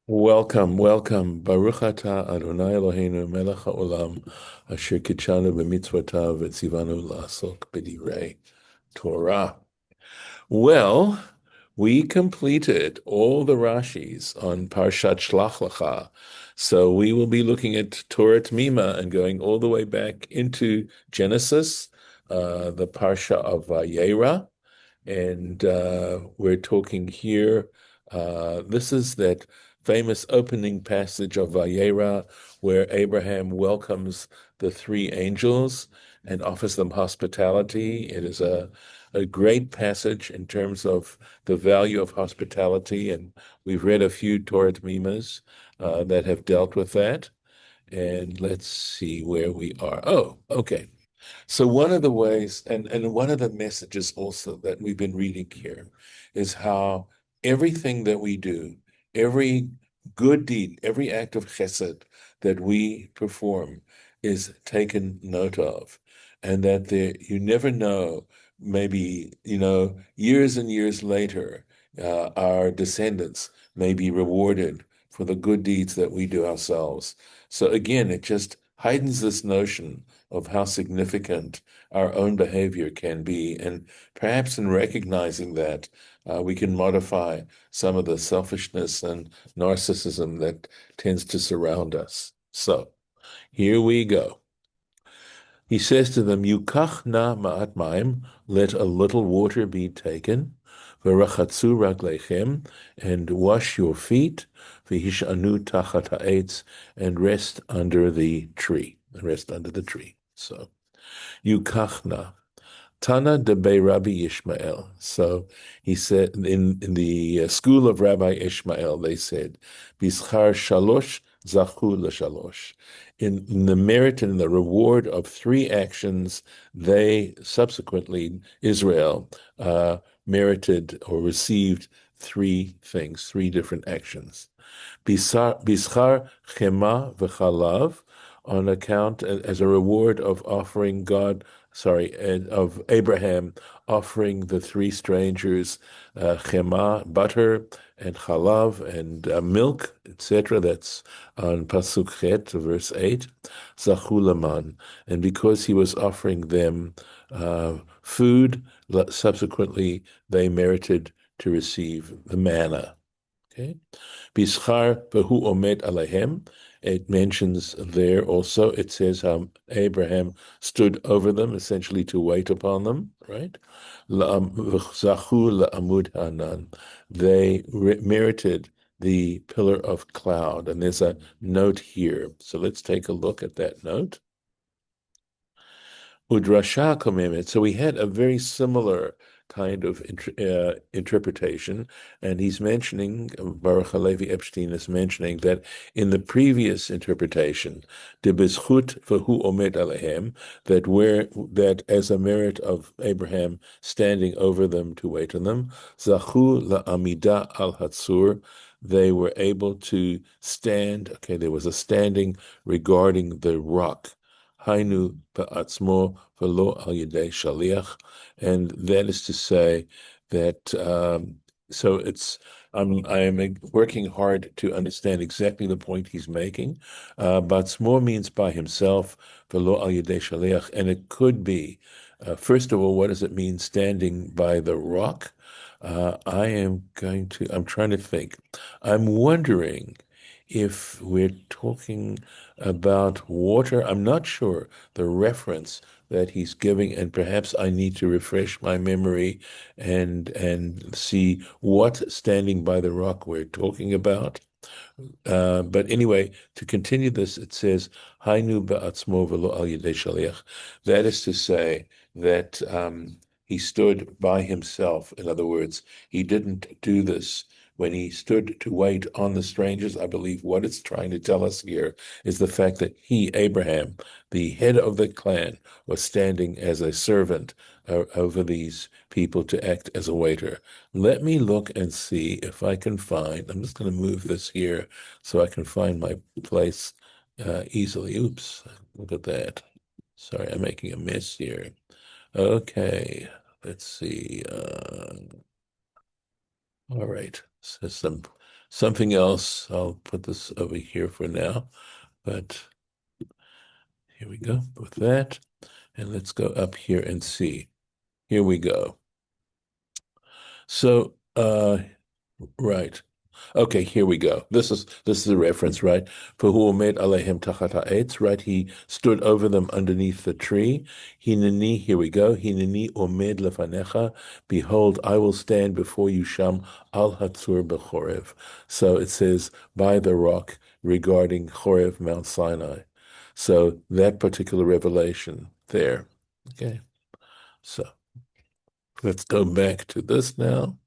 Welcome, welcome. Baruch atah Adonai Eloheinu melech haolam asher kitshanu b'mitzvotav v'tzivanu la'asok b'divrei Torah. Well, we completed all the Rashis on Parshat Shlach Lecha. So we will be looking at Torah Temimah and going all the way back into Genesis, the Parsha of vaYera. And we're talking here, this is that famous opening passage of vaYera where Abraham welcomes the three angels and offers them hospitality. It is a great passage in terms of the value of hospitality, and we've read a few Torah Temimahs that have dealt with that. And let's see where we are. Oh, okay. So one of the ways, and one of the messages also that we've been reading here is how everything that we do, every good deed, every act of chesed that we perform is taken note of. And that you never know, maybe, years and years later, our descendants may be rewarded for the good deeds that we do ourselves. So again, it just heightens this notion of how significant our own behavior can be. And perhaps in recognizing that, we can modify some of the selfishness and narcissism that tends to surround us. So here we go. He says to them, Yukach na ma'at maim, let a little water be taken, v'rachatzu raglechem, and wash your feet, v'hishanu tachat ha'etz, and rest under the tree. Rest under the tree. So, Yukachna. Tana de Be Rabbi Ishmael. So he said in the school of Rabbi Ishmael, they said, Bischar shalosh zachu l'shalosh. In the merit and the reward of three actions, they subsequently, Israel, merited or received three things, three different actions. Bischar chema v'chalav, on account as a reward of offering of Abraham offering the three strangers chema, butter, and chalav, and milk, etc. That's on Pasuk Chet, verse 8, Zachulaman. And because he was offering them food, subsequently they merited to receive the manna. Okay. Bischar v'hu omed alehem. It mentions there also, it says Abraham stood over them, essentially to wait upon them, right? Zachu la'amud hanan. They merited the pillar of cloud. And there's a note here. So let's take a look at that note. Udrasha Komemet. So we had a very similar kind of interpretation, and he's mentioning, Baruch Halevi Epstein is mentioning that in the previous interpretation, de bezchut v'hu omed alehem, that as a merit of Abraham standing over them to wait on them, zachu la'amida al hatzur, they were able to stand. Okay, there was a standing regarding the rock. Hainu ba'atzmo v'lo al yedei shaliach, and that is to say that so it's I am working hard to understand exactly the point he's making. Ba'atzmo means by himself, v'lo al yedei shaliach, and it could be first of all, what does it mean standing by the rock? I'm trying to think. I'm wondering if we're talking about water. I'm not sure the reference that he's giving, and perhaps I need to refresh my memory and see what standing by the rock we're talking about. But anyway, to continue this, it says, Hainu ba'atzmo v'lo al yedei shaliach. That is to say that he stood by himself. In other words, he didn't do this when he stood to wait on the strangers. I believe what it's trying to tell us here is the fact that he, Abraham, the head of the clan, was standing as a servant over these people to act as a waiter. Let me look and see if I can find, I'm just going to move this here so I can find my place easily. Oops, look at that. Sorry, I'm making a mess here. Okay, let's see. All right, system. Something else, I'll put this over here for now, but here we go with that. And let's go up here and see. Here we go. So, right. Okay, here we go. This is a reference, right? For who made alehem tachat ha'etz, right? He stood over them underneath the tree. Hineni, here we go. Hineni omed lefanecha. Behold, I will stand before you, Sham al hatzur bechorev. So it says by the rock regarding Chorev, Mount Sinai. So that particular revelation there. Okay, so let's go back to this now.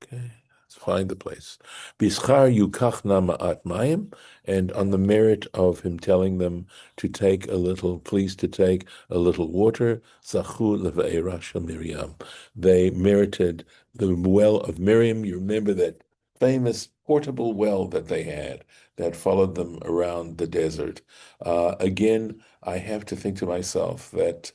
Okay, let's find the place. Bischar yukach na ma'at mayim, and on the merit of him telling them to take a little, please to take a little water, zachu levaYera shel Miriam. They merited the well of Miriam. You remember that famous portable well that they had that followed them around the desert. Again, I have to think to myself that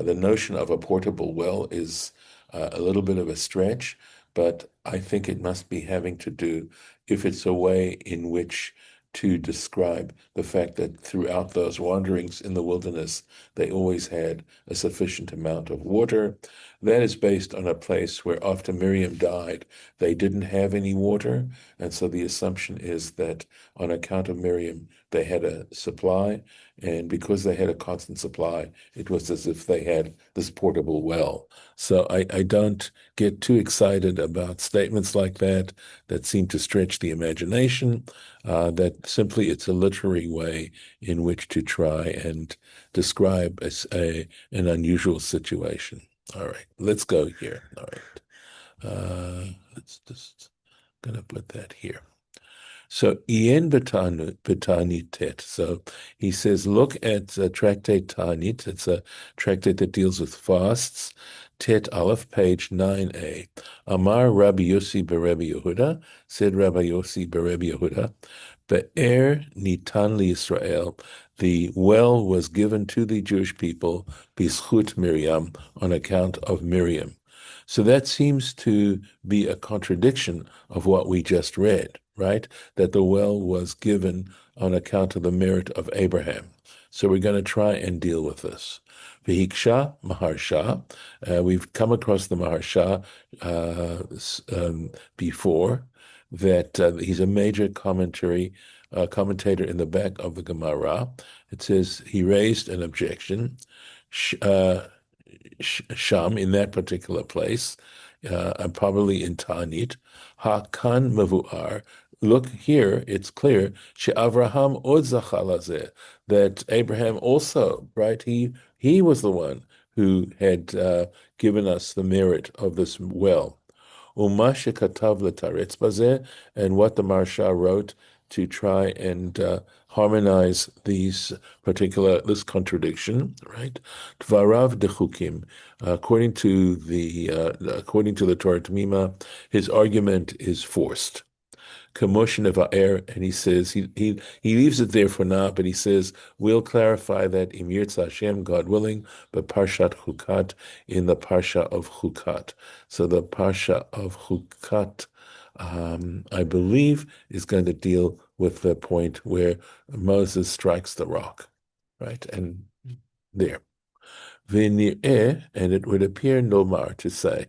the notion of a portable well is a little bit of a stretch, but I think it must be having to do, if it's a way in which to describe the fact that throughout those wanderings in the wilderness, they always had a sufficient amount of water. That is based on a place where after Miriam died, they didn't have any water. And so the assumption is that on account of Miriam, they had a supply. And because they had a constant supply, it was as if they had this portable well. So I don't get too excited about statements like that that seem to stretch the imagination, that simply it's a literary way in which to try and describe an unusual situation. All right, let's go here. All right, let's just gonna put that here. So Ien Betani Tet. So he says, look at Tractate Tanit. It's a tractate that deals with fasts. Tet Aleph, page 9a. Amar Rabbi Yossi Berebbe Yehuda, said Rabbi Yossi Berebbe Yehuda, Be'er Nitan Israel. The well was given to the Jewish people, Bischut Miriam, on account of Miriam. So that seems to be a contradiction of what we just read, right? That the well was given on account of the merit of Abraham. So we're going to try and deal with this. Vihiksha Maharsha. We've come across the Maharsha before, that he's a major commentator in the back of the Gemara. It says he raised an objection. Sham, in that particular place, probably in Ta'anit, Hakan Mavu'ar. Look here, it's clear, She'avraham od zachal that Abraham also, right, he was the one who had given us the merit of this well. Uma shekatav l'taretz bazeh, and what the Maharsha wrote to try and harmonize this contradiction, right? Dvarav dechukim, according to the Torah Temimah, his argument is forced. Commotion of air, and he says he leaves it there for now, but he says we'll clarify that im yirtzeh Hashem, God willing, but Parshat Chukat, in the Parsha of Chukat. So the Parsha of Chukat, I believe, is going to deal with the point where Moses strikes the rock, right? And there. V'nir'eh, and it would appear nomar to say,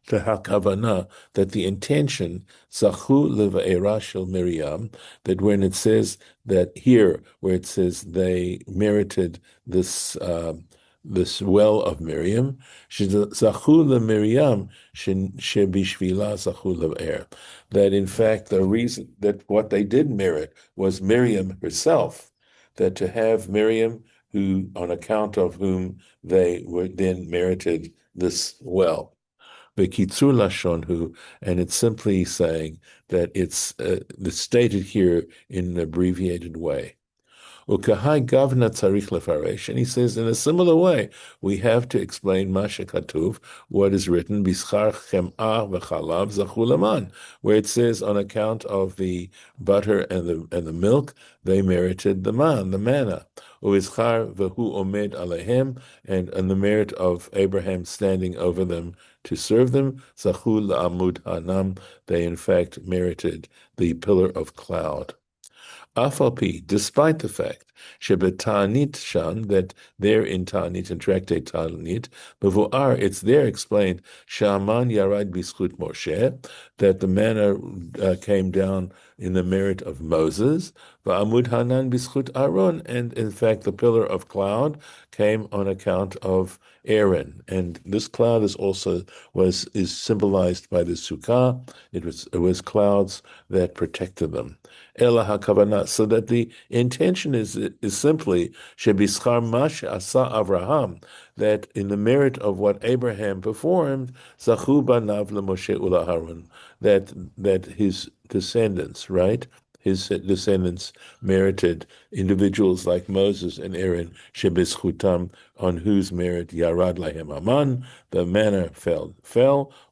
to hakavana, that the intention, zachu levaYera shel Miriam, that when it says that here, where it says they merited this well of Miriam, zachu leMiriam shebishvila zachu levaYer, that in fact the reason that what they did merit was Miriam herself, that to have Miriam, who on account of whom they were then merited this well. V'kitzur lashonhu, and it's simply saying that it's stated here in an abbreviated way. Ukahai gavna tzarich lefaresh, and he says in a similar way we have to explain masha katuv, what is written bischar chem'ah v'chalav zachu laman, where it says on account of the butter and the milk they merited the manna. Uischar v'hu omed alehem, and the merit of Abraham standing over them to serve them. Zachu la'amud hanam, they in fact merited the pillar of cloud. Afalpi, despite the fact, Shebetanit Shan, that there in Ta'anit, in Tractate Ta'anit, Bevoar, it's there explained, Shaman Yarad Biskut Moshe, that the manna came down in the merit of Moses, Va'amud Hanan Biskut Aaron, and in fact the pillar of cloud came on account of Aaron. And this cloud is symbolized by the Sukkah. It was clouds that protected them. Ela hakavana, so that the intention is simply shebischar mash asa Avraham, that in the merit of what Abraham performed, zachu banav leMoshe ulaharon, that his descendants, right? His descendants merited individuals like Moses and Aaron, shebizchutam, on whose merit yarad lahem aman, the manna fell,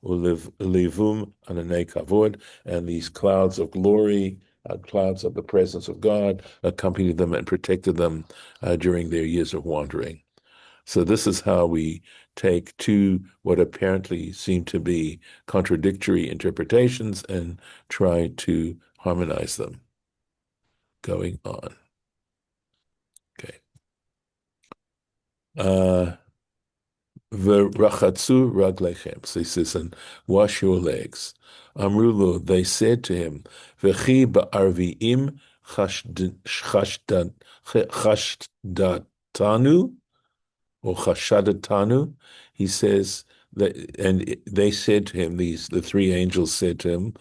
ulivum ananei kavod, and these clouds of glory, clouds of the presence of God, accompanied them and protected them during their years of wandering. So this is how we take two what apparently seem to be contradictory interpretations and try to harmonize them. Going on. Okay. V'rachatzu raglechem. So he says, and wash your legs. Amrulu, they said to him, V'chi ba'arvi'im chashdatanu, or chashadatanu. He says that, and they said to him, the three angels said to him,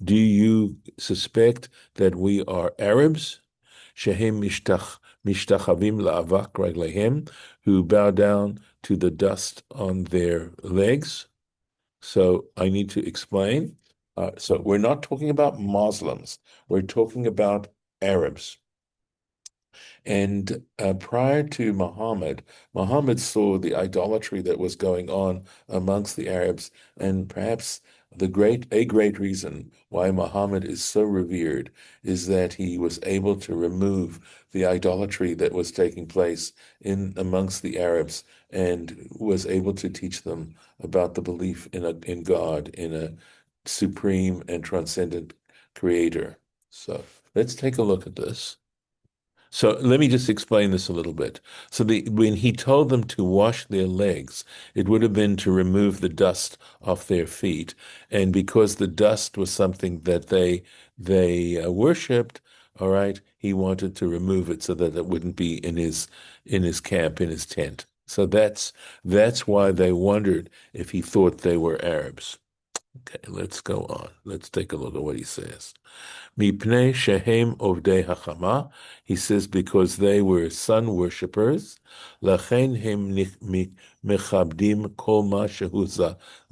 do you suspect that we are Arabs? Shehem mishtachavim la'avak raglehem, who bow down to the dust on their legs. So I need to explain. So we're not talking about Muslims. We're talking about Arabs. And prior to Muhammad, Muhammad saw the idolatry that was going on amongst the Arabs, and perhaps a great reason why Muhammad is so revered is that he was able to remove the idolatry that was taking place amongst the Arabs, and was able to teach them about the belief in God, in a supreme and transcendent creator. So let's take a look at this. So let me just explain this a little bit. So when he told them to wash their legs, it would have been to remove the dust off their feet. And because the dust was something that they worshipped, all right, he wanted to remove it so that it wouldn't be in his camp, in his tent. So that's why they wondered if he thought they were Arabs. Okay, let's go on. Let's take a look at what he says. Mipnei shehem ovdei hachama, he says, because they were sun worshippers. Lachen hem mechabdim kol ma shehu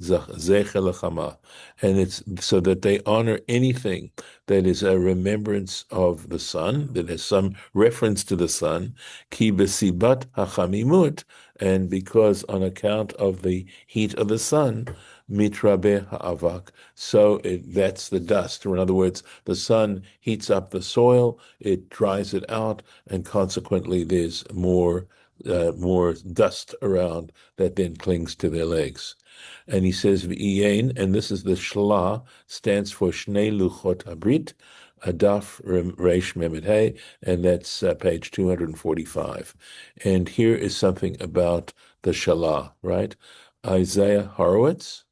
zecher lachama, and it's so that they honor anything that is a remembrance of the sun, that has some reference to the sun. Ki besibat hachamimut, and because on account of the heat of the sun, mitrabe ha'avak, so that's the dust. Or in other words, the sun heats up the soil, it dries it out, and consequently there's more dust around that then clings to their legs. And he says, V'yein, and this is the Shla, stands for Shnei Luchot Habrit, Adaf Reish Memed Hey, and that's page 245. And here is something about the Shalah, right? Isaiah Horowitz,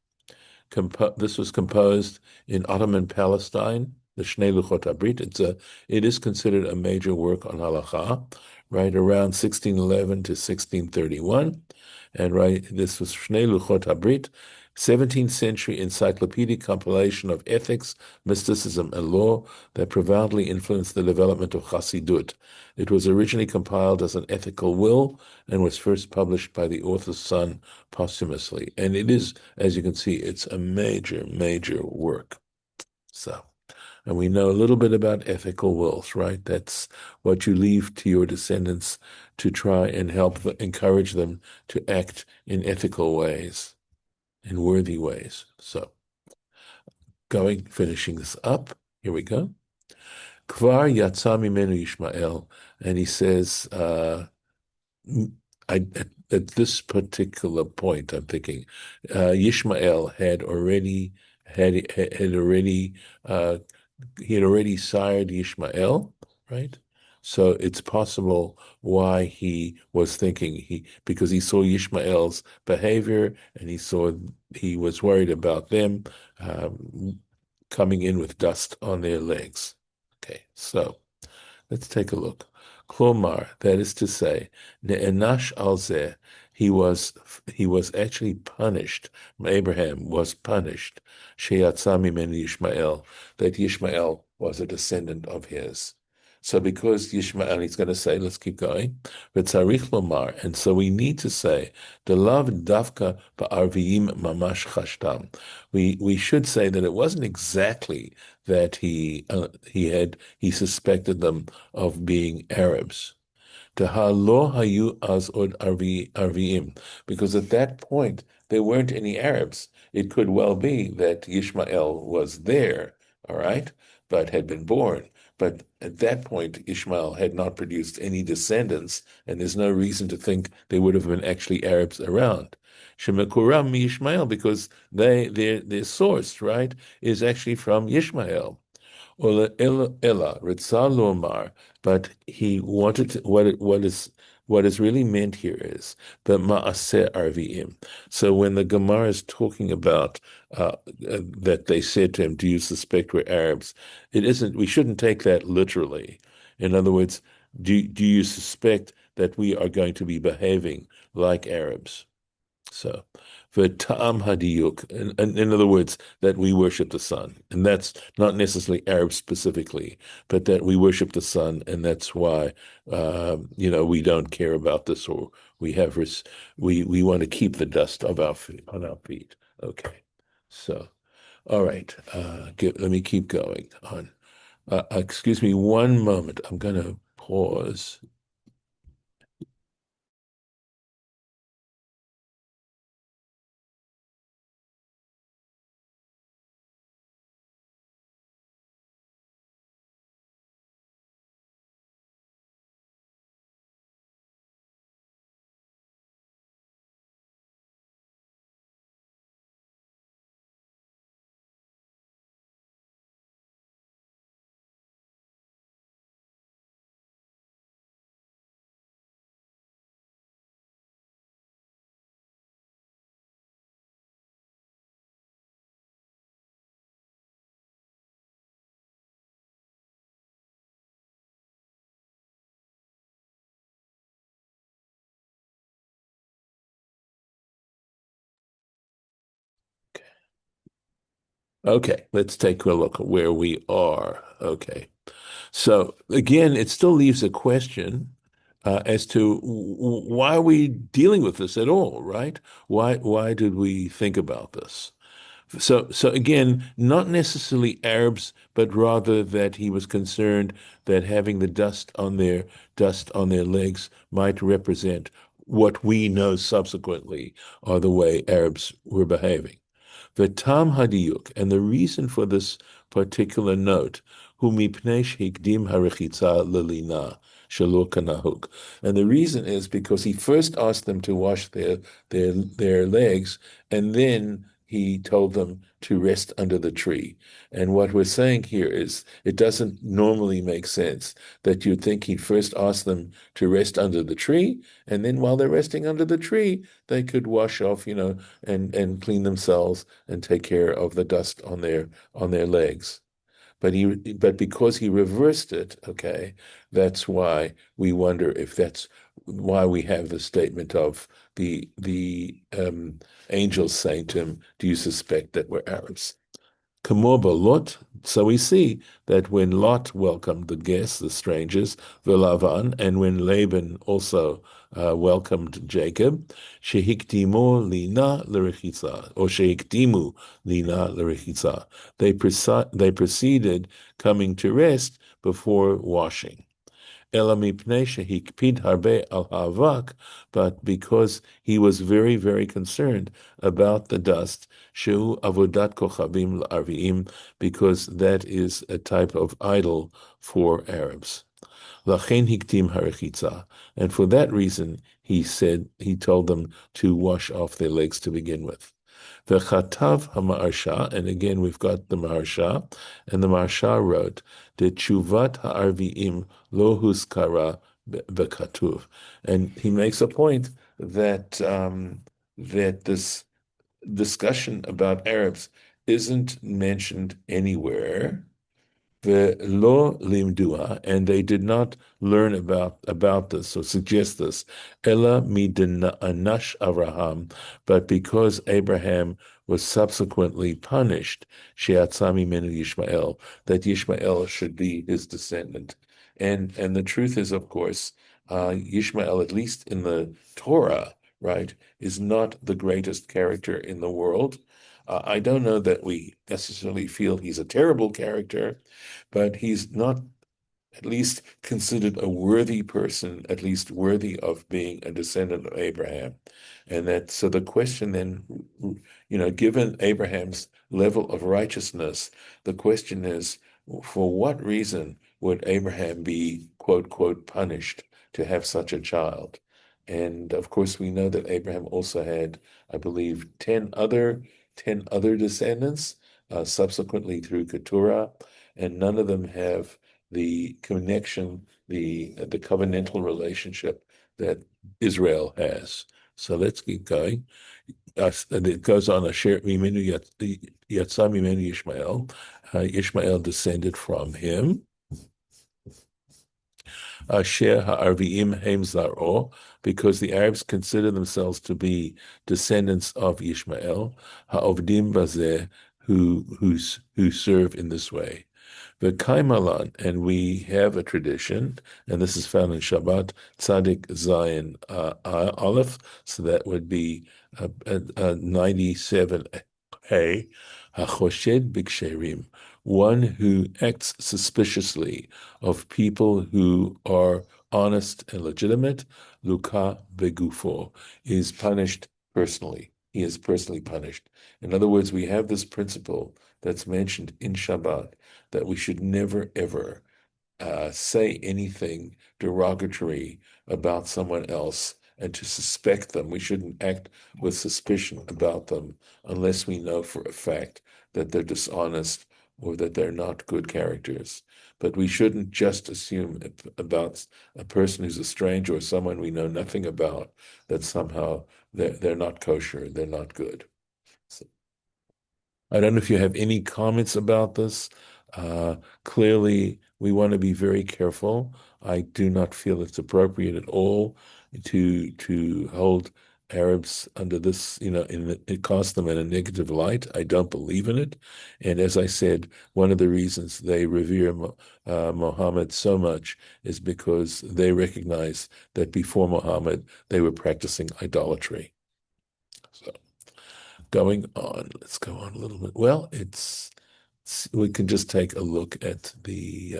this was composed in Ottoman Palestine, the Shnei Luchot Habrit. It is considered a major work on halacha, right around 1611 to 1631. And right, this was Shnei Luchot Habrit, 17th century encyclopedic compilation of ethics, mysticism, and law that profoundly influenced the development of Chassidut. It was originally compiled as an ethical will and was first published by the author's son posthumously. And it is, as you can see, it's a major, major work. So, and we know a little bit about ethical wills, right? That's what you leave to your descendants to try and encourage them to act in ethical ways, in worthy ways. So, finishing this up, here we go. Kvar yatsa mimenu Yishmael, and he says, at this particular point, I'm thinking Yishmael had already uh, he had already sired Yishmael, right? So it's possible why he was thinking because he saw Yishmael's behavior and he was worried about them coming in with dust on their legs. Okay, so let's take a look. Klomar, that is to say, ne'enash al zeh, he was actually punished. Abraham was punished. Sheyatza mimenu Yishmael, that Yishmael was a descendant of his. So because Yishmael, he's going to say, let's keep going. V'tzarich lomar, and so we need to say, the love davka ba'arviyim mamash chashtam. We should say that it wasn't exactly that he suspected them of being Arabs. Lo hayu az od arviim, because at that point there weren't any Arabs. It could well be that Ishmael was there, all right, but had been born. But at that point, Ishmael had not produced any descendants, and there's no reason to think there would have been actually Arabs around. Shemakuram Ishmael, because their source, right, is actually from Ishmael. Ella, Ritzah Lomar, but he wanted to, what is really meant here is the Maaseh Arviim. So when the Gemara is talking about that they said to him, "Do you suspect we're Arabs?" It isn't. We shouldn't take that literally. In other words, do you suspect that we are going to be behaving like Arabs? So, for ta'am hadiyuk, in other words, that we worship the sun, and that's not necessarily Arab specifically, but that we worship the sun, and that's why, we don't care about this, or we want to keep the dust of our feet on our feet. Okay, so all right, let me keep going on. Excuse me one moment. I'm going to pause. Okay, let's take a look at where we are. Okay. So again, it still leaves a question as to why are we dealing with this at all, right? Why did we think about this? So again, not necessarily Arabs, but rather that he was concerned that having the dust on their legs might represent what we know subsequently are the way Arabs were behaving. The tam hadiyuk, and the reason for this particular note, hu mipnei shehikdim harechitza lelina shelo kanahuk, and the reason is because he first asked them to wash their legs, and then he told them to rest under the tree. And what we're saying here is it doesn't normally make sense that you'd think he'd first ask them to rest under the tree, and then while they're resting under the tree, they could wash off, and clean themselves and take care of the dust on their legs. But because he reversed it, okay, that's why we wonder if that's why we have the statement of the angels saying to him, "Do you suspect that we're Arabs?" Kamoba Lot. So we see that when Lot welcomed the guests, the strangers, Lavan, and when Laban also welcomed Jacob, Shehikdimu lina l'rechitza, or Shehikdimu lina l'rechitza. They proceeded coming to rest before washing. Ela mipnei shehikpid harbe al havak, but because he was very, very concerned about the dust, shehu avodat kochavim l'arviim, because that is a type of idol for Arabs. Lachen hiktim harechitza, and for that reason he told them to wash off their legs to begin with. The Chatav HaMaharsha, and again we've got the Maharsha, and the Maharsha wrote, "The Tshuvat HaArviim lo huskara bekatuv," and he makes a point that that this discussion about Arabs isn't mentioned anywhere. Lo limdua, and they did not learn about this or suggest this. Ella midanash Abraham, but because Abraham was subsequently punished, sheatzami menu Yishmael, that Yishmael should be his descendant. And the truth is, of course, Yishmael, at least in the Torah, right, is not the greatest character in the world. I don't know that we necessarily feel he's a terrible character, but he's not at least considered a worthy person, at least worthy of being a descendant of Abraham. And that, so the question then, given Abraham's level of righteousness, the question is, for what reason would Abraham be, quote, quote, punished to have such a child? And of course, we know that Abraham also had, I believe, 10 other descendants, subsequently through Keturah, and none of them have the connection, the covenantal relationship that Israel has. So let's keep going. And it goes on, Asher Mimenu Yatsa Mimenu Ishmael. Ishmael descended from him. Asher Ha'arviim Heim Zaro, because the Arabs consider themselves to be descendants of Ishmael. Ha'ovdim Bazeh, who serve in this way. The Kaimalan, and we have a tradition, and this is found in Shabbat Tzadik Zayin Aleph, so that would be 97a, HaChoshed Biksherim, one who acts suspiciously of people who are honest and legitimate, Luka Begufo, is punished personally. He is personally punished. In other words, we have this principle that's mentioned in Shabbat that we should never, ever say anything derogatory about someone else and to suspect them. We shouldn't act with suspicion about them unless we know for a fact that they're dishonest or that they're not good characters. But we shouldn't just assume about a person who's a stranger or someone we know nothing about that somehow they're not kosher, they're not good. So, I don't know if you have any comments about this. Clearly, we want to be very careful. I do not feel it's appropriate at all to hold Arabs under this, it casts them in a negative light. I don't believe in it. And as I said, one of the reasons they revere Muhammad so much is because they recognize that before Muhammad, they were practicing idolatry. So going on, let's go on a little bit. Well, we can just take a look at the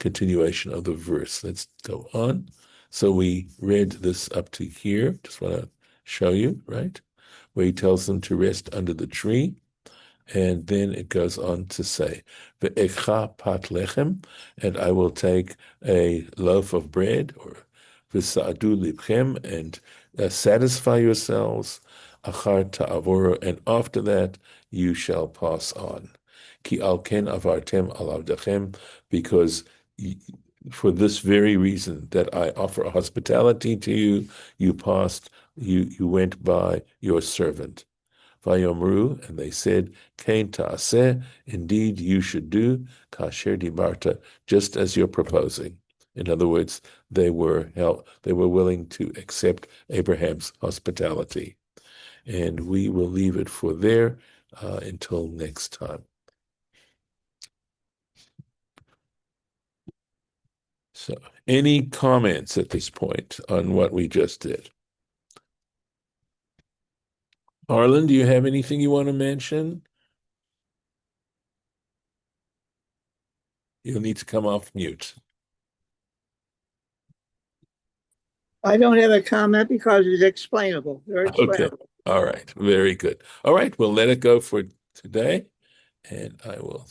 continuation of the verse. Let's go on. So we read this up to here. Just want to show you, right? Where he tells them to rest under the tree. And then it goes on to say, Ve'echa pat lechem, and I will take a loaf of bread, or v'sa'adu libchem, and satisfy yourselves, achar ta'avoru, and after that you shall pass on. Ki al ken avartem al avdachem, because for this very reason that I offer hospitality to you, you went by your servant. Vayomru, and they said, Kain ta'aseh, indeed you should do, kasher dibarta, just as you're proposing. In other words, they were willing to accept Abraham's hospitality. And we will leave it for there until next time. So, any comments at this point on what we just did? Arlen, do you have anything you want to mention? You'll need to come off mute. I don't have a comment because it's explainable. Very explainable. Okay. All right. Very good. All right. We'll let it go for today. And I will